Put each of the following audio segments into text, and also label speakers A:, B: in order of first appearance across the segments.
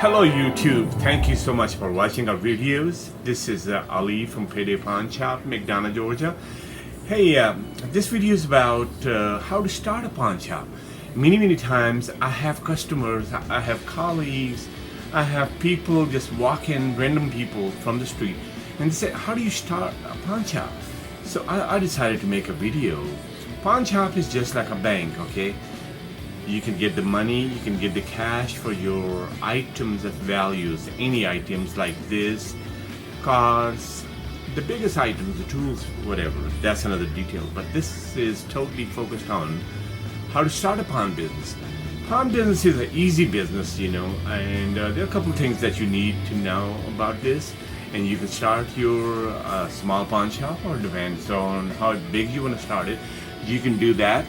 A: Hello YouTube, thank you so much for watching our videos. This is Ali from Pawnshop, McDonough, Georgia. Hey, this video is about how to start a pawn shop. Many times I have customers, I have colleagues, I have people just walk in, random people from the street, and they say, how do you start a pawn shop? So I decided to make a video. Pawn shop is just like a bank, okay? You can get the money, you can get the cash for your items of values, any items like this, cars, the biggest items, the tools, whatever. That's another detail. But this is totally focused on how to start a pawn business. Pawn business is an easy business, you know, and there are a couple of things that you need to know about this. And you can start your small pawn shop, or depends on how big you want to start it. You can do that.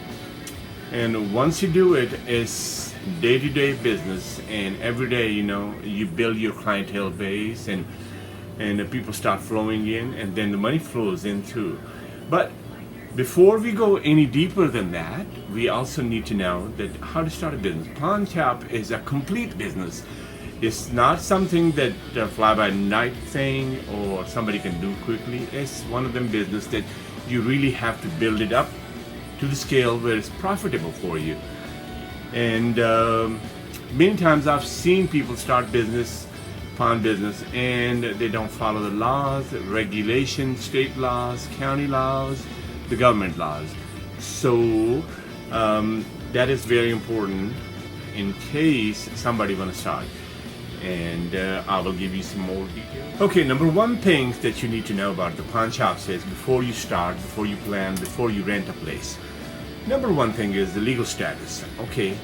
A: And once you do it, it's day-to-day business, and every day, you know, you build your clientele base, and the people start flowing in, and then the money flows in too. But before we go any deeper than that, we also need to know that how to start a business. Pawn shop is a complete business. It's not something that fly-by-night thing or somebody can do quickly. It's one of them business that you really have to build it up to the scale where it's profitable for you. And many times I've seen people start business, pawn business, and they don't follow the laws, regulations, state laws, county laws, the government laws. So that is very important in case somebody want to start. And I will give you some more details. Okay, number one thing that you need to know about the pawn shops is before you start, before you plan, before you rent a place. Number one thing is the legal status. Okay,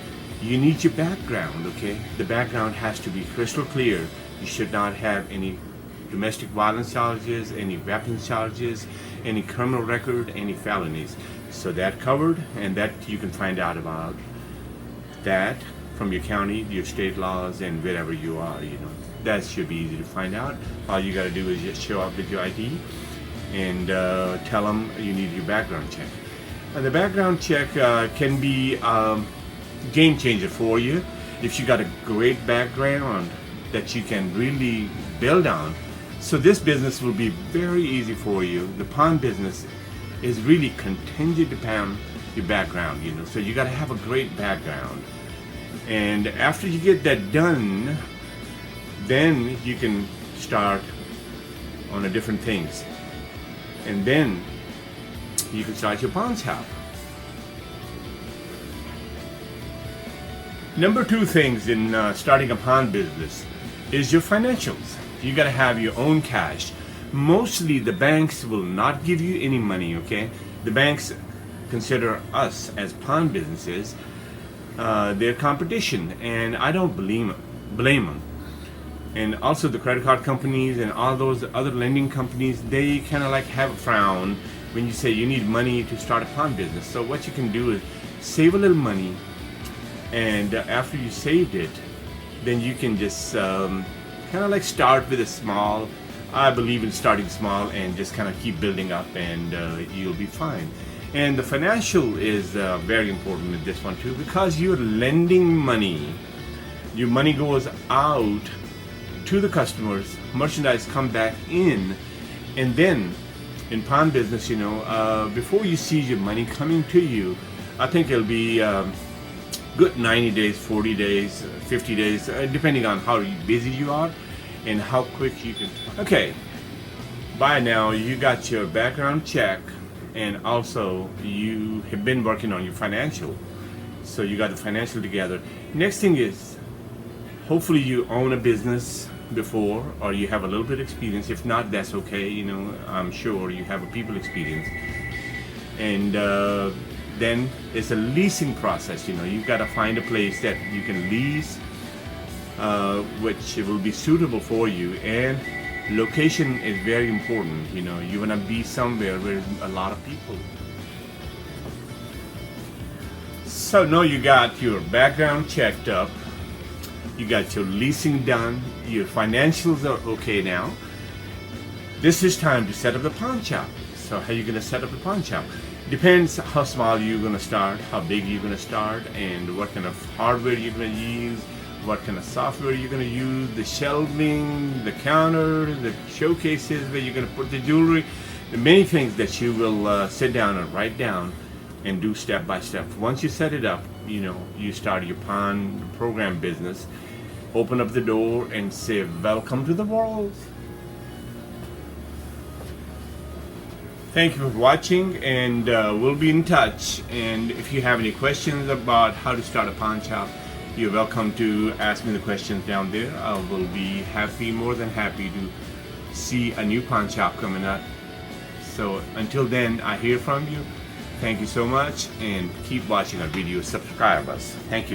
A: you need your background, okay? The background has to be crystal clear. You should not have any domestic violence charges, any weapons charges, any criminal record, any felonies. So that covered, and that you can find out about that from your county, your state laws, and wherever you are, you know. That should be easy to find out. All you gotta do is just show up with your ID and tell them you need your background check. And the background check can be a game changer for you if you got a great background that you can really build on. So this business will be very easy for you. The pawn business is really contingent upon your background, you know. So you got to have a great background. And after you get that done, then you can start on the different things. And then you can start your pawn shop. Number two things in starting a pawn business is your financials. You gotta have your own cash. Mostly the banks will not give you any money, okay? The banks consider us as pawn businesses their competition, and I don't blame them. And also the credit card companies and all those other lending companies, they kind of like have a frown when you say you need money to start a pawn business. So what you can do is save a little money, and after you saved it, then you can just kind of like start with a small. I believe in starting small and just kind of keep building up, and you'll be fine. And the financial is very important with this one too, because you're lending money. Your money goes out to the customers, merchandise come back in, and then in pawn business, you know, before you see your money coming to you, I think it'll be good 90 days, 40 days, 50 days, depending on how busy you are and how quick you can. Okay, by now you got your background check, and also you have been working on your financial. So you got the financial together. Next thing is, hopefully you own a business before, or you have a little bit of experience. If not, that's okay, you know, I'm sure you have a people experience. And then it's a leasing process, you know. You've got to find a place that you can lease, which will be suitable for you. And location is very important, you know. You want to be somewhere where there's a lot of people. So now you got your background checked up, you got your leasing done, your financials are okay now. This is time to set up the pawn shop. So how are you going to set up the pawn shop? Depends how small you're going to start, how big you're going to start, and what kind of hardware you're going to use, what kind of software you're going to use, the shelving, the counter, the showcases where you're going to put the jewelry, the many things that you will sit down and write down and do step by step. Once you set it up, you start your pawn program business, open up the door and say, welcome to the world. Thank you for watching, and we'll be in touch. And if you have any questions about how to start a pawn shop, you're welcome to ask me the questions down there. I will be more than happy to see a new pawn shop coming up. So until then, I hear from you. Thank you so much, and keep watching our videos. Subscribe us. Thank you.